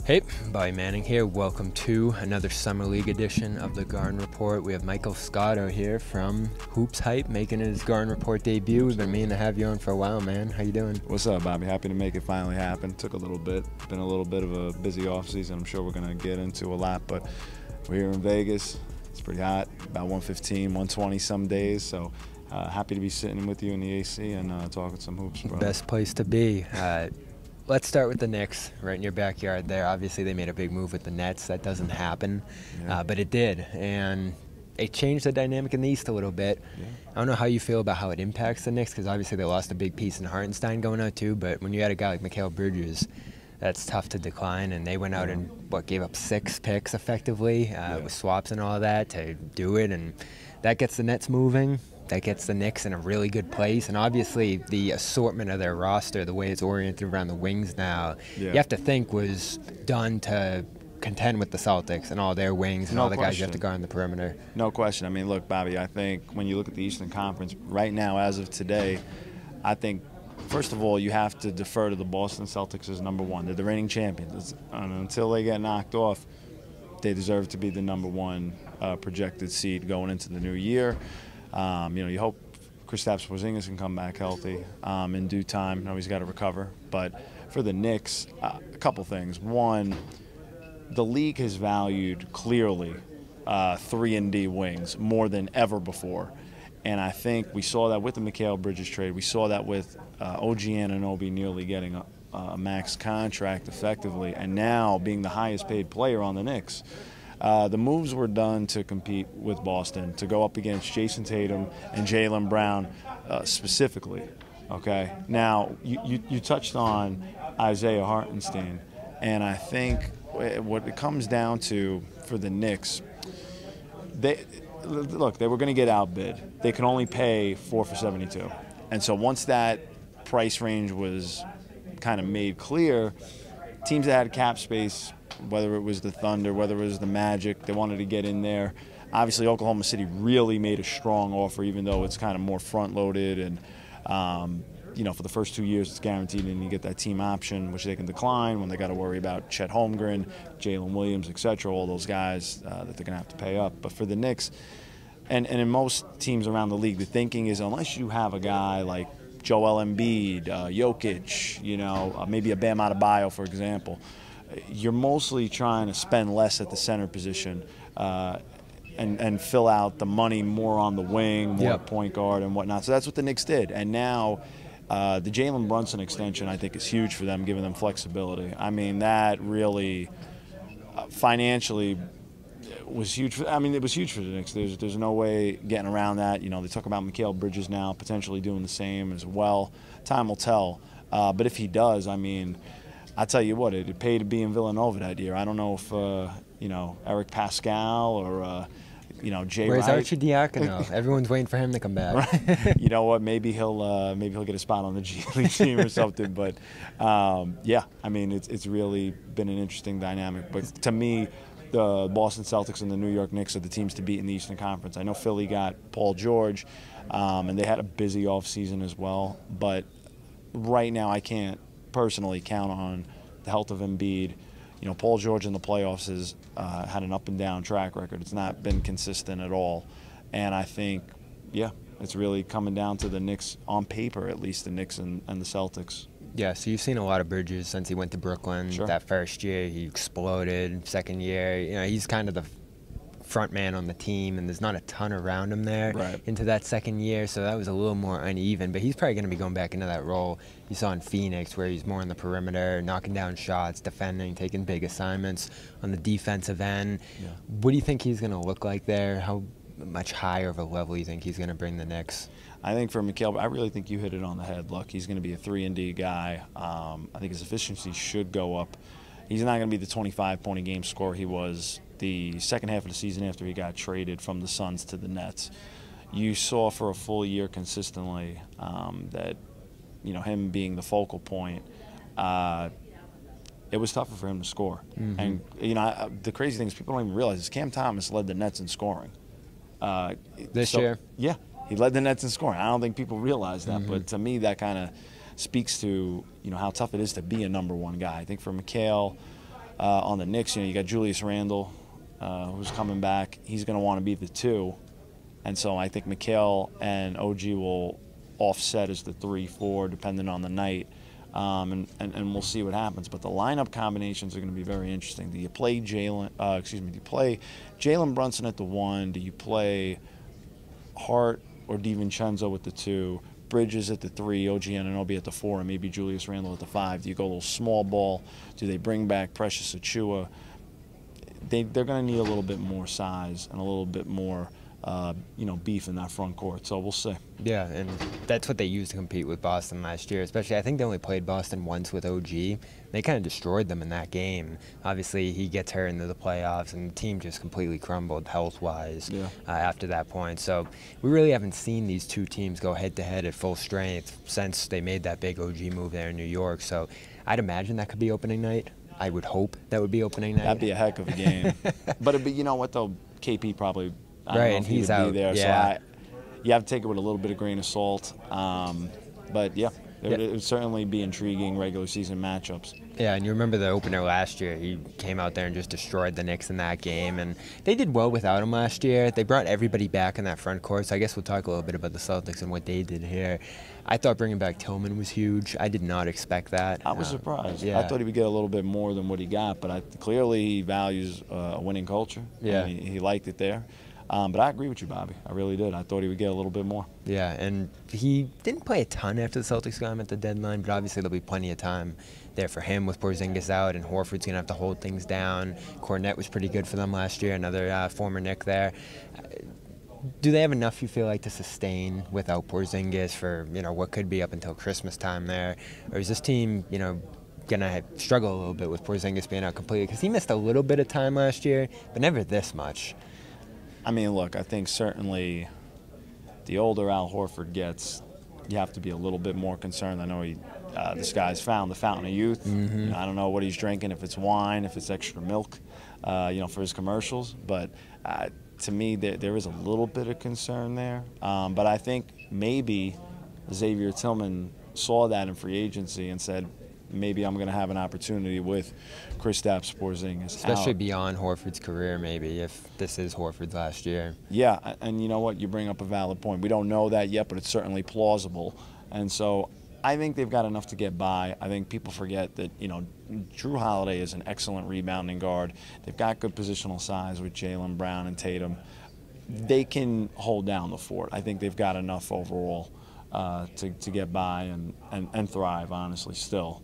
Hey, Bobby Manning here. Welcome to another Summer League edition of the Garden Report. We have Michael Scotto here from Hoops Hype making his Garden Report debut. We've been meaning to have you on for a while, man. How you doing? What's up, Bobby? Happy to make it finally happen. Took a little bit. Been a little bit of a busy offseason. I'm sure we're going to get into a lot, but we're here in Vegas. It's pretty hot, about 115, 120 some days, so happy to be sitting with you in the AC and talking some hoops, bro. Best place to be. Let's start with the Knicks, right in your backyard there. Obviously, they made a big move with the Nets. That doesn't happen, but it did, and it changed the dynamic in the East a little bit. Yeah. I don't know how you feel about how it impacts the Knicks, because obviously they lost a big piece in Hartenstein going out too, but when you had a guy like Mikal Bridges, that's tough to decline, and they went out and, gave up 6 picks effectively with swaps and all that to do it, and that gets the Nets moving. That gets the Knicks in a really good place, and obviously the assortment of their roster, the way it's oriented around the wings now, you have to think was done to contend with the Celtics and all their wings and all the guys you have to guard on the perimeter. No question. I mean, look, Bobby, I think when you look at the Eastern Conference right now, as of today, I think, first of all, you have to defer to the Boston Celtics as number one. They're the reigning champions. And until they get knocked off, they deserve to be the number one projected seed going into the new year. You hope Kristaps Porzingis can come back healthy in due time. I know he's got to recover. But for the Knicks, a couple things. One, the league has valued clearly 3-and-D wings more than ever before. And I think we saw that with the Mikal Bridges trade. We saw that with OG Anunoby nearly getting a max contract effectively, and now being the highest paid player on the Knicks. The moves were done to compete with Boston, to go up against Jason Tatum and Jaylen Brown specifically. Okay. Now, you touched on Isaiah Hartenstein, and I think what it comes down to for the Knicks, they were going to get outbid. They can only pay 4 for 72. And so once that price range was kind of made clear, teams that had cap space, whether it was the Thunder, whether it was the Magic, they wanted to get in there. Obviously, Oklahoma City really made a strong offer, even though it's kind of more front-loaded. And, for the first 2 years, it's guaranteed, and you get that team option, which they can decline when they got to worry about Chet Holmgren, Jalen Williams, etc., all those guys that they're going to have to pay up. But for the Knicks, and in most teams around the league, the thinking is unless you have a guy like Joel Embiid, Jokic, maybe a Bam Adebayo, for example, you're mostly trying to spend less at the center position and fill out the money more on the wing, more point guard and whatnot. So that's what the Knicks did. And now the Jalen Brunson extension, I think, is huge for them, giving them flexibility. I mean, that really financially was huge. It was huge for the Knicks. There's no way getting around that. They talk about Mikal Bridges now potentially doing the same as well. Time will tell. But if he does, I tell you what, it paid to be in Villanova that year. I don't know if Eric Pascal or Jay Where's Wright. Archie Diacono? Everyone's waiting for him to come back. Right. You know what? Maybe he'll get a spot on the G League team or something. But it's really been an interesting dynamic. But to me, the Boston Celtics and the New York Knicks are the teams to beat in the Eastern Conference. I know Philly got Paul George, and they had a busy offseason as well. But right now, I can't personally count on the health of Embiid. Paul George in the playoffs has had an up-and-down track record. It's not been consistent at all. And I think, it's really coming down to the Knicks, on paper at least, the Knicks and the Celtics. Yeah, so you've seen a lot of Bridges since he went to Brooklyn. Sure. That first year, he exploded. Second year, he's kind of the front man on the team, and there's not a ton around him there into that second year, so that was a little more uneven. But he's probably going to be going back into that role you saw in Phoenix, where he's more on the perimeter, knocking down shots, defending, taking big assignments on the defensive end. Yeah. What do you think he's going to look like there? How much higher of a level do you think he's going to bring the Knicks? I think for Mikal, I really think you hit it on the head. Look, he's going to be a 3-and-D guy. I think his efficiency should go up. He's not going to be the 25-point-a-game scorer he was the second half of the season after he got traded from the Suns to the Nets. You saw for a full year consistently that, him being the focal point, it was tougher for him to score. Mm-hmm. And, the crazy thing is people don't even realize is Cam Thomas led the Nets in scoring. This year? Yeah, he led the Nets in scoring. I don't think people realize that, but to me that kind of speaks to how tough it is to be a number one guy. I think for Mikal, On the Knicks, you got Julius Randle, who's coming back. He's going to want to be the 2. And so I think Mikal and OG will offset as the 3-4, depending on the night. And we'll see what happens. But the lineup combinations are going to be very interesting. Do you play Jalen Brunson at the 1? Do you play Hart or DiVincenzo with the 2? Bridges at the 3, OG Anunoby at the 4, and maybe Julius Randle at the 5. Do you go a little small ball? Do they bring back Precious Achiuwa? They're going to need a little bit more size and a little bit more beef in that front court. So we'll see. Yeah, and that's what they used to compete with Boston last year. Especially, I think they only played Boston once with OG. They kind of destroyed them in that game. Obviously, he gets hurt into the playoffs, and the team just completely crumbled health-wise after that point. So we really haven't seen these two teams go head-to-head at full strength since they made that big OG move there in New York. So I'd imagine that could be opening night. I would hope that would be opening night. That'd be a heck of a game. But you know what, though? KP probably. Right, and he's out. Be there, yeah. So you have to take it with a little bit of grain of salt. But yeah, it would certainly be intriguing regular season matchups. Yeah, and you remember the opener last year. He came out there and just destroyed the Knicks in that game. And they did well without him last year. They brought everybody back in that front court. So I guess we'll talk a little bit about the Celtics and what they did here. I thought bringing back Tillman was huge. I did not expect that. I was surprised. Yeah. I thought he would get a little bit more than what he got. But clearly he values a winning culture. Yeah. He liked it there. But I agree with you, Bobby. I really did. I thought he would get a little bit more. Yeah, and he didn't play a ton after the Celtics got him at the deadline, but obviously there'll be plenty of time there for him with Porzingis out, and Horford's going to have to hold things down. Cornette was pretty good for them last year, another former Knick there. Do they have enough, you feel like, to sustain without Porzingis for, what could be up until Christmas time there? Or is this team, going to struggle a little bit with Porzingis being out completely? Because he missed a little bit of time last year, but never this much. I mean, look, I think certainly the older Al Horford gets, you have to be a little bit more concerned. I know this guy's found the fountain of youth. Mm-hmm. I don't know what he's drinking, if it's wine, if it's extra milk, for his commercials. But to me, there is a little bit of concern there. But I think maybe Xavier Tillman saw that in free agency and said, maybe I'm going to have an opportunity with Kristaps Porzingis. Especially beyond Horford's career, maybe, if this is Horford's last year. Yeah, and you know what? You bring up a valid point. We don't know that yet, but it's certainly plausible. And so I think they've got enough to get by. I think people forget that, Drew Holiday is an excellent rebounding guard. They've got good positional size with Jaylen Brown and Tatum. They can hold down the fort. I think they've got enough overall to get by and thrive, honestly, still.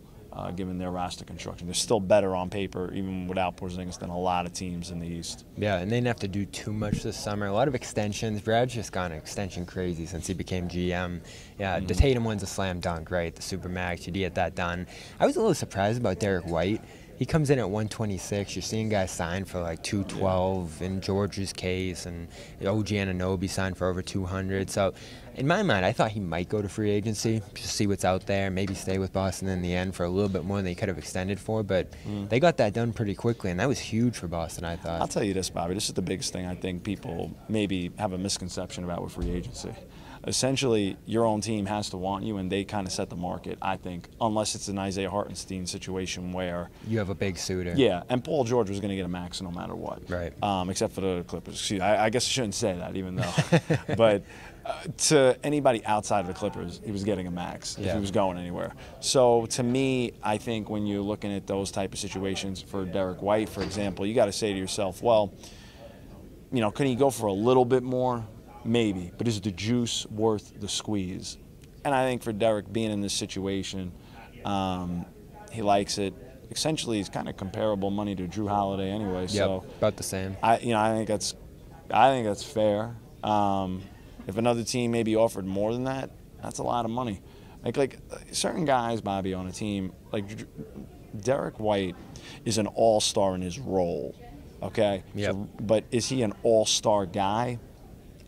Given their roster construction. They're still better on paper, even without Porzingis, than a lot of teams in the East. Yeah, and they didn't have to do too much this summer. A lot of extensions. Brad's just gone extension crazy since he became GM. Yeah, The Tatum one's a slam dunk, right? The Supermax, you get that done. I was a little surprised about Derek White. He comes in at 126. You're seeing guys sign for like 212 in George's case, and OG Anunoby signed for over 200. So in my mind, I thought he might go to free agency, just see what's out there, maybe stay with Boston in the end for a little bit more than they could have extended for. But they got that done pretty quickly, and that was huge for Boston, I thought. I'll tell you this, Bobby. This is the biggest thing I think people maybe have a misconception about with free agency. Essentially, your own team has to want you, and they kind of set the market, I think, unless it's an Isaiah Hartenstein situation where you have a big suitor. Yeah, and Paul George was going to get a max no matter what. Right. Except for the Clippers. Excuse me, I guess I shouldn't say that, even though. But to anybody outside of the Clippers, he was getting a max if he was going anywhere. So to me, I think when you're looking at those type of situations for Derek White, for example, you got to say to yourself, well, can he go for a little bit more? Maybe, but is the juice worth the squeeze? And I think for Derek being in this situation, he likes it. Essentially, he's kind of comparable money to Drew Holiday anyway. Yep, so about the same. I think that's fair. If another team maybe offered more than that, that's a lot of money. Like certain guys, Bobby, on a team like Derek White is an all-star in his role. Okay. Yep. So, but is he an all-star guy?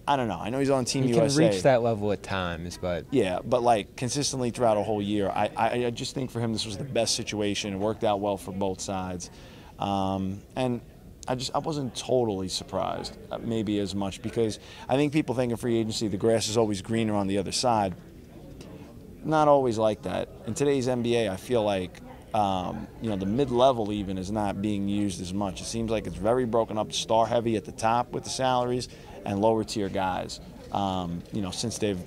I don't know. I know he's on Team USA. He can reach that level at times, but... Yeah, but like consistently throughout a whole year, I just think for him this was the best situation. It worked out well for both sides. And I wasn't totally surprised, maybe as much, because I think people think in free agency the grass is always greener on the other side. Not always like that. In today's NBA, I feel like the mid-level even is not being used as much. It seems like it's very broken up, star heavy at the top with the salaries and lower tier guys. Since they've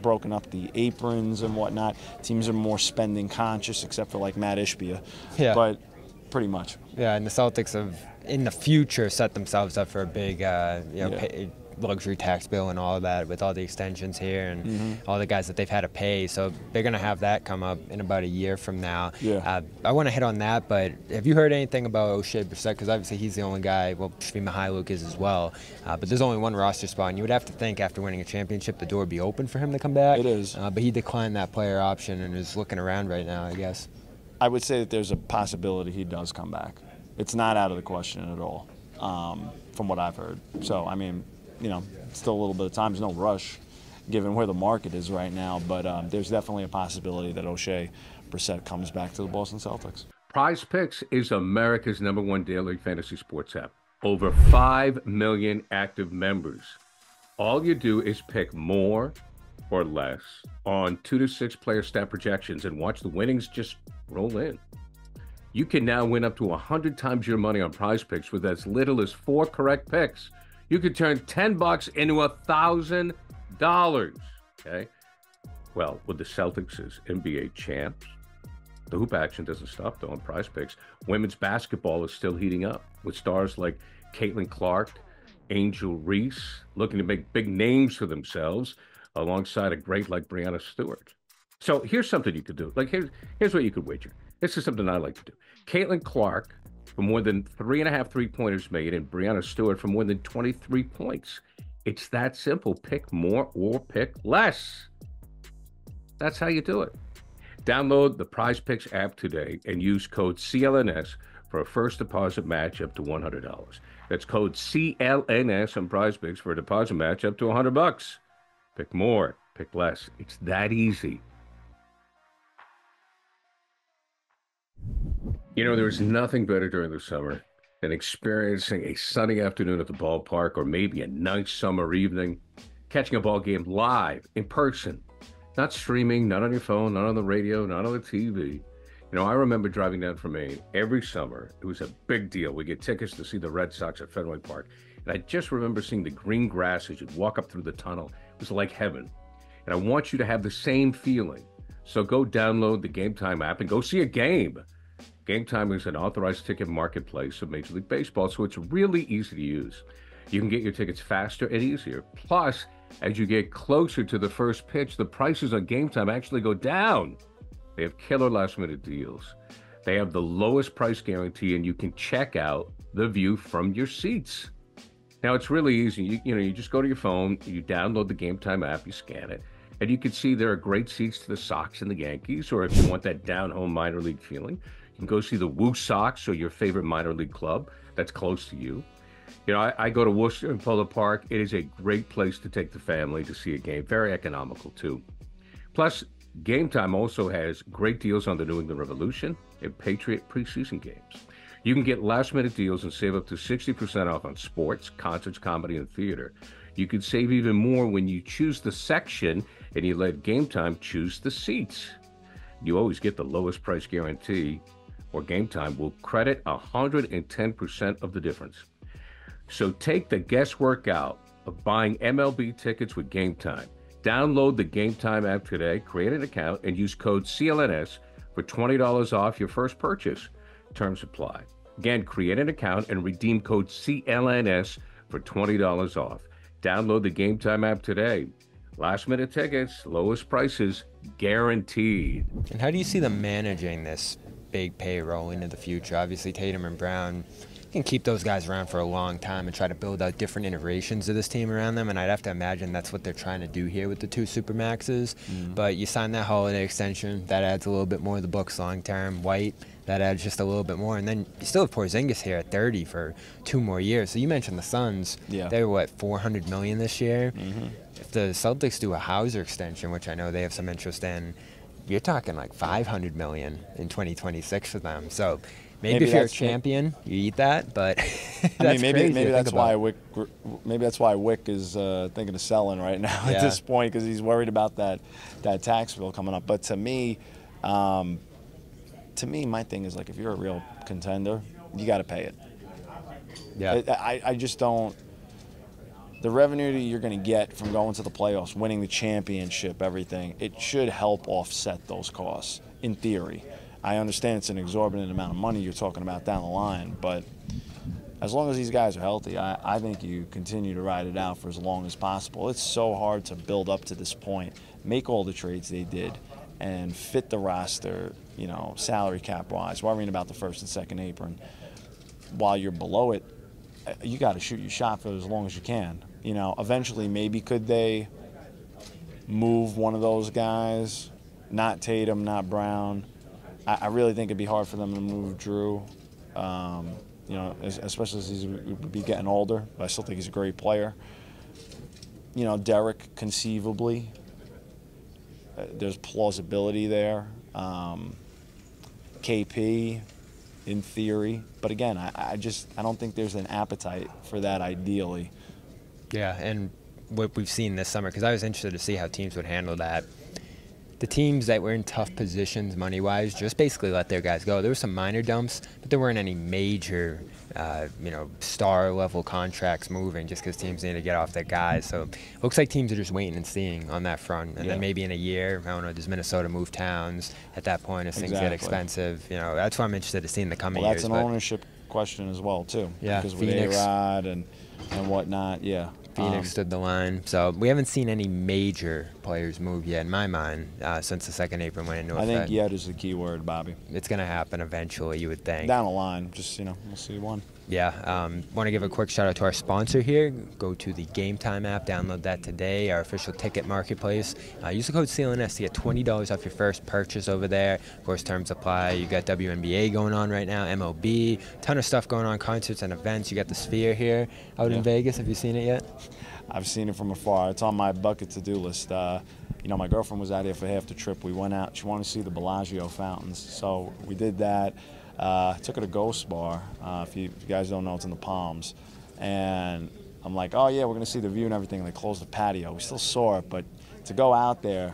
broken up the aprons and whatnot, teams are more spending conscious, except for like Matt Ishbia. Yeah. But pretty much. Yeah, and the Celtics have, in the future, set themselves up for a big, luxury tax bill and all of that with all the extensions here and all the guys that they've had to pay. So they're going to have that come up in about a year from now. Yeah. I want to hit on that, but have you heard anything about O'Shea Brissett? Because obviously he's the only guy, well, Shvi Mihailuk is as well, but there's only one roster spot, and you would have to think after winning a championship the door would be open for him to come back. It is. But he declined that player option and is looking around right now, I guess. I would say that there's a possibility he does come back. It's not out of the question at all, from what I've heard. So, I mean, still a little bit of time. There's no rush, given where the market is right now. But there's definitely a possibility that O'Shea Brissett comes back to the Boston Celtics. Prize Picks is America's #1 daily fantasy sports app. Over 5 million active members. All you do is pick more or less on 2 to 6 player stat projections and watch the winnings just roll in. You can now win up to 100 times your money on Prize Picks with as little as 4 correct picks. You could turn $10 into $1,000. Okay. Well, with the Celtics as NBA champs, the hoop action doesn't stop though on Prize Picks. Women's basketball is still heating up with stars like Caitlin Clark, Angel Reese, looking to make big names for themselves alongside a great like Breanna Stewart. So here's something you could do. Like here's what you could wager. This is something I like to do. Caitlin Clark for more than 3.5 3-pointers made, and Breanna Stewart for more than 23 points. It's that simple. Pick more or pick less. That's how you do it. Download the Prize Picks app today and use code CLNS for a first deposit match up to $100. That's code CLNS on Prize Picks for a deposit match up to $100. Pick more, pick less. It's that easy. There's nothing better during the summer than experiencing a sunny afternoon at the ballpark or maybe a nice summer evening, catching a ball game live, in person, not streaming, not on your phone, not on the radio, not on the TV. I remember driving down from Maine every summer. It was a big deal. We get tickets to see the Red Sox at Fenway Park. And I just remember seeing the green grass as you'd walk up through the tunnel. It was like heaven. And I want you to have the same feeling. So go download the Game Time app and go see a game. Game Time is an authorized ticket marketplace of Major League Baseball, so it's really easy to use. You can get your tickets faster and easier. Plus, as you get closer to the first pitch, the prices on Game Time actually go down. They have killer last-minute deals. They have the lowest price guarantee, and you can check out the view from your seats. Now, it's really easy. You just go to your phone, you download the Game Time app, you scan it, and you can see there are great seats to the Sox and the Yankees, or if you want that down-home minor league feeling, you can go see the Woo Sox or your favorite minor league club that's close to you. I go to Worcester and Polo Park. It is a great place to take the family to see a game. Very economical, too. Plus, Game Time also has great deals on the New England Revolution and Patriot preseason games. You can get last-minute deals and save up to 60% off on sports, concerts, comedy, and theater. You can save even more when you choose the section and you let Game Time choose the seats. You always get the lowest price guarantee, or Game Time will credit 110% of the difference. So take the guesswork out of buying MLB tickets with Game Time. Download the Game Time app today, create an account, and use code CLNS for $20 off your first purchase. Terms apply. Again, create an account and redeem code CLNS for $20 off. Download the Game Time app today. Last minute tickets, lowest prices, guaranteed. And how do you see them managing this big payroll into the future? Obviously, Tatum and Brown can keep those guys around for a long time and try to build out different iterations of this team around them, and I'd have to imagine that's what they're trying to do here with the 2 Supermaxes. But you sign that Holiday extension, that adds a little bit more to the books long term. White, that adds just a little bit more, and then you still have Porzingis here at 30 for 2 more years. So you mentioned the Suns. Yeah. They were, $400 million this year? If the Celtics do a Hauser extension, which I know they have some interest in, you're talking like $500 million in 2026 for them. So maybe if you're a champion, you eat that. But that's maybe that's why Wick is thinking of selling right now at this point, because he's worried about that tax bill coming up. But to me, to me, my thing is, like, if you're a real contender, you got to pay it. Yeah. I just don't. The revenue that you're going to get from going to the playoffs, winning the championship, everything, it should help offset those costs, in theory. I understand it's an exorbitant amount of money you're talking about down the line, but as long as these guys are healthy, I think you continue to ride it out for as long as possible. It's so hard to build up to this point, make all the trades they did, and fit the roster, you know, salary cap-wise, worrying about the first and second apron. While you're below it, you got to shoot your shot for as long as you can. You know, eventually, maybe could they move one of those guys, not Tatum, not Brown. I really think it'd be hard for them to move Drew, you know, especially as he's would be getting older, but I still think he's a great player. You know, Derek, conceivably, there's plausibility there. KP, in theory, but again, I don't think there's an appetite for that ideally. Yeah, and what we've seen this summer, because I was interested to see how teams would handle that. The teams that were in tough positions money-wise just basically let their guys go. There were some minor dumps, but there weren't any major, you know, star-level contracts moving just because teams need to get off their guys. So it looks like teams are just waiting and seeing on that front. And then maybe in a year, I don't know, does Minnesota move Towns at that point as things get expensive? You know, that's what I'm interested to see in the coming years. Well, that's an ownership question as well, too. Yeah, because with A-Rod and whatnot, yeah. Phoenix stood the line. So we haven't seen any major players move yet, in my mind, since the second apron went into effect. I think yet is the key word, Bobby. It's going to happen eventually, you would think. Down the line, just, you know, we'll see one. Yeah, want to give a quick shout out to our sponsor here. Go to the Game Time app, download that today, our official ticket marketplace. Use the code CLNS to get $20 off your first purchase over there. Of course, terms apply. You got WNBA going on right now, MLB, ton of stuff going on, concerts and events. You got the Sphere here out in Vegas. Have you seen it yet? I've seen it from afar. It's on my bucket to-do list. You know, my girlfriend was out here for half the trip. We went out. She wanted to see the Bellagio fountains, so we did that. Took her to Ghost Bar. If you guys don't know, it's in the Palms. And I'm like, oh, yeah, we're going to see the view and everything. And they closed the patio. We still saw it, but to go out there,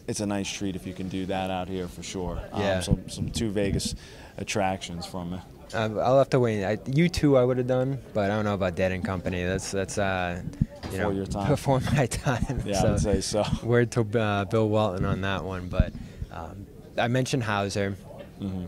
it's a nice treat if you can do that out here for sure. So some two Vegas attractions from it. I'll have to wait. U2 I would have done, but I don't know about Dead & Company. That's you know, your time. Before my time. Yeah, I would say so. Word to Bill Walton on that one. But I mentioned Hauser. Mm-hmm.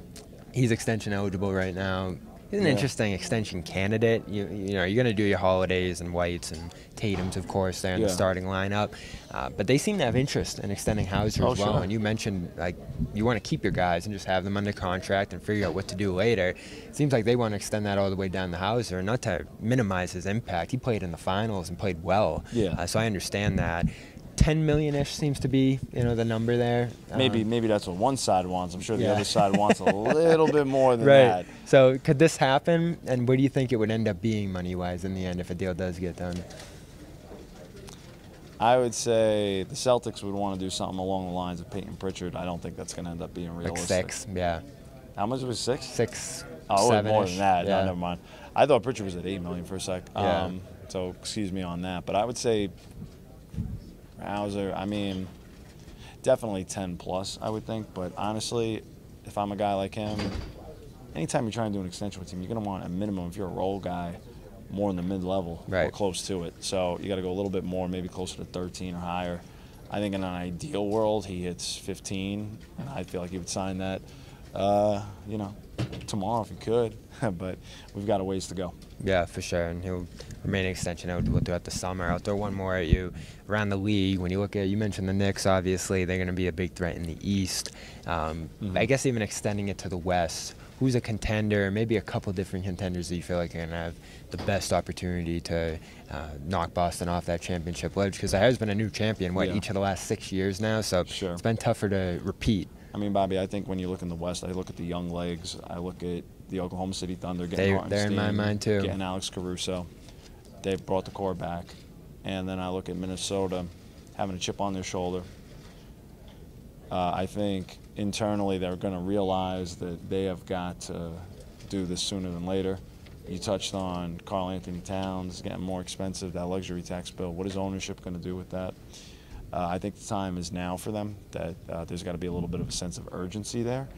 He's extension eligible right now. He's an interesting extension candidate. You know, you're going to do your Holidays and Whites and Tatums, of course, there in the starting lineup. But they seem to have interest in extending Hauser as well. Sure. And you mentioned, like, you want to keep your guys and just have them under contract and figure out what to do later. It seems like they want to extend that all the way down to Hauser, not to minimize his impact. He played in the finals and played well. So I understand that. 10 million-ish seems to be, you know, the number there. Maybe that's what one side wants. I'm sure the other side wants a little bit more than that. So could this happen? And what do you think it would end up being money-wise in the end if a deal does get done? I would say the Celtics would want to do something along the lines of Peyton Pritchard. I don't think that's going to end up being realistic. Like 6, yeah. How much was 6? 6, oh, 7-ish. More than that. Yeah. No, never mind. I thought Pritchard was at $8 million for a sec. Yeah. So excuse me on that. But I would say Hauser, I mean, definitely 10 plus, I would think. But honestly, if I'm a guy like him, anytime you're trying to do an extension with a team, you're going to want a minimum, if you're a role guy, more in the mid-level or close to it. So you got to go a little bit more, maybe closer to 13 or higher. I think in an ideal world, he hits 15, and I feel like he would sign that, you know, tomorrow if he could. But we've got a ways to go. Yeah, for sure, and he'll remain an extension eligible throughout the summer. I'll throw one more at you. Around the league, when you look at, you mentioned the Knicks, obviously, they're going to be a big threat in the East. I guess even extending it to the West, who's a contender, maybe a couple different contenders that you feel like are going to have the best opportunity to knock Boston off that championship ledge? Because there has been a new champion, each of the last 6 years now, so it's been tougher to repeat. I mean, Bobby, I think when you look in the West, I look at the young legs. I look at the Oklahoma City Thunder getting They're in my mind, too. Getting Alex Caruso. They've brought the core back. And then I look at Minnesota having a chip on their shoulder. I think internally they're going to realize that they have got to do this sooner than later. You touched on Karl Anthony Towns getting more expensive, that luxury tax bill. What is ownership going to do with that? I think the time is now for them, that there's got to be a little bit of a sense of urgency there.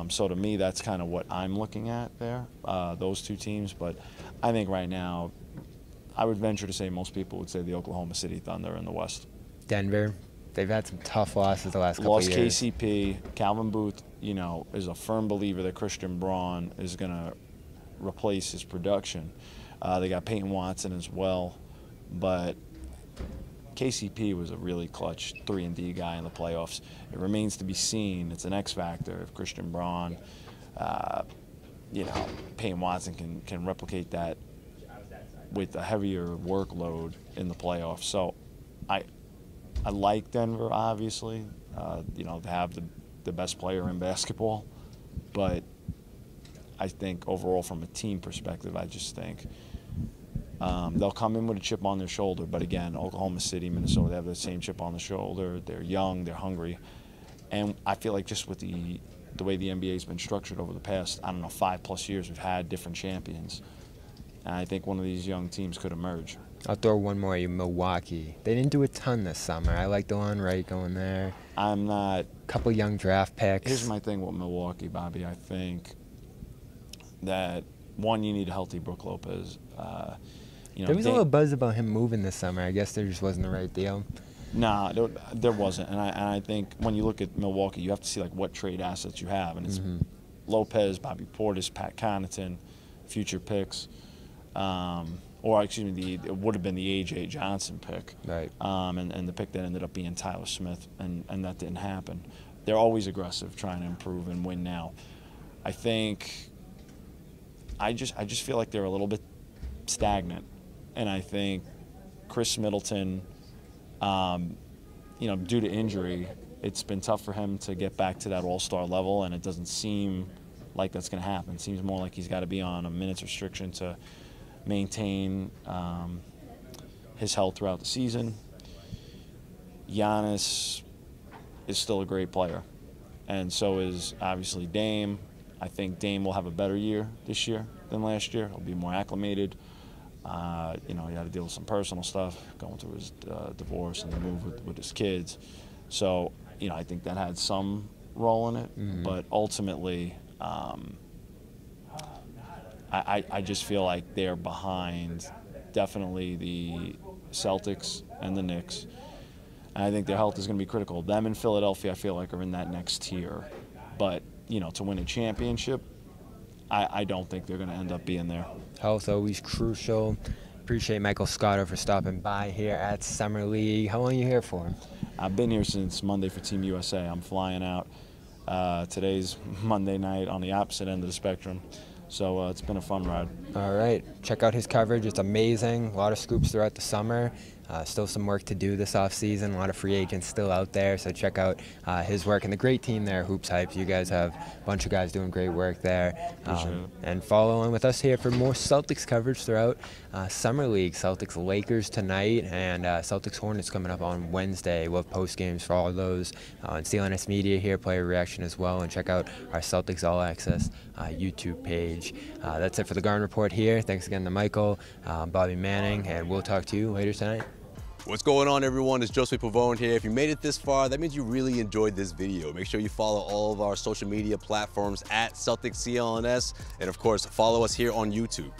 So to me, that's kind of what I'm looking at there, those two teams. But I think right now, I would venture to say most people would say the Oklahoma City Thunder in the West. Denver, they've had some tough losses the last couple of years. Lost KCP. Calvin Booth, is a firm believer that Christian Braun is going to replace his production. They got Peyton Watson as well, but KCP was a really clutch 3-and-D guy in the playoffs. It remains to be seen. It's an X factor if Christian Braun, Peyton Watson can replicate that with a heavier workload in the playoffs. So I like Denver, obviously. They have the best player in basketball, but I think overall from a team perspective, I just think they'll come in with a chip on their shoulder. But again, Oklahoma City, Minnesota, they have the same chip on the shoulder. They're young, they're hungry. And I feel like just with the way the NBA has been structured over the past, 5+ years, we've had different champions. And I think one of these young teams could emerge. I'll throw one more at you, Milwaukee. They didn't do a ton this summer. I like DeLon Wright going there. I'm not. Couple young draft picks. Here's my thing with Milwaukee, Bobby. I think that, one, you need a healthy Brook Lopez. There was a little buzz about him moving this summer. I guess there just wasn't the right deal. Nah, there wasn't. And I think when you look at Milwaukee, you have to see what trade assets you have. And it's Lopez, Bobby Portis, Pat Connaughton, future picks. It would have been the A.J. Johnson pick. Right. And the pick that ended up being Tyler Smith, and that didn't happen. They're always aggressive, trying to improve and win now. I just feel like they're a little bit stagnant. And I think Chris Middleton, due to injury, it's been tough for him to get back to that all-star level, and it doesn't seem like that's going to happen. It seems more like he's got to be on a minutes restriction to maintain his health throughout the season. Giannis is still a great player, and so is obviously Dame. I think Dame will have a better year this year than last year. He'll be more acclimated. He had to deal with some personal stuff, going through his divorce and the move with his kids. So, I think that had some role in it. But ultimately, I just feel like they're behind definitely the Celtics and the Knicks. And I think their health is going to be critical. Them and Philadelphia, I feel like, are in that next tier. But, to win a championship, I don't think they're going to end up being there. Health always crucial. Appreciate Michael Scotto for stopping by here at Summer League. How long are you here for? I've been here since Monday for Team USA. I'm flying out. Today's Monday night on the opposite end of the spectrum. So it's been a fun ride. All right. Check out his coverage. It's amazing. A lot of scoops throughout the summer. Still some work to do this offseason. A lot of free agents still out there. So check out his work and the great team there, Hoops Hype. You guys have a bunch of guys doing great work there. And follow on with us here for more Celtics coverage throughout Summer League. Celtics Lakers tonight and Celtics Hornets coming up on Wednesday. We'll have post games for all of those. And CLNS Media here, player reaction as well. And check out our Celtics All Access YouTube page. That's it for the Garden Report here. Thanks again to Michael, Bobby Manning, and we'll talk to you later tonight. What's going on, everyone? It's Joseph Pavone here. If you made it this far, that means you really enjoyed this video. Make sure you follow all of our social media platforms at Celtics CLNS, and of course, follow us here on YouTube.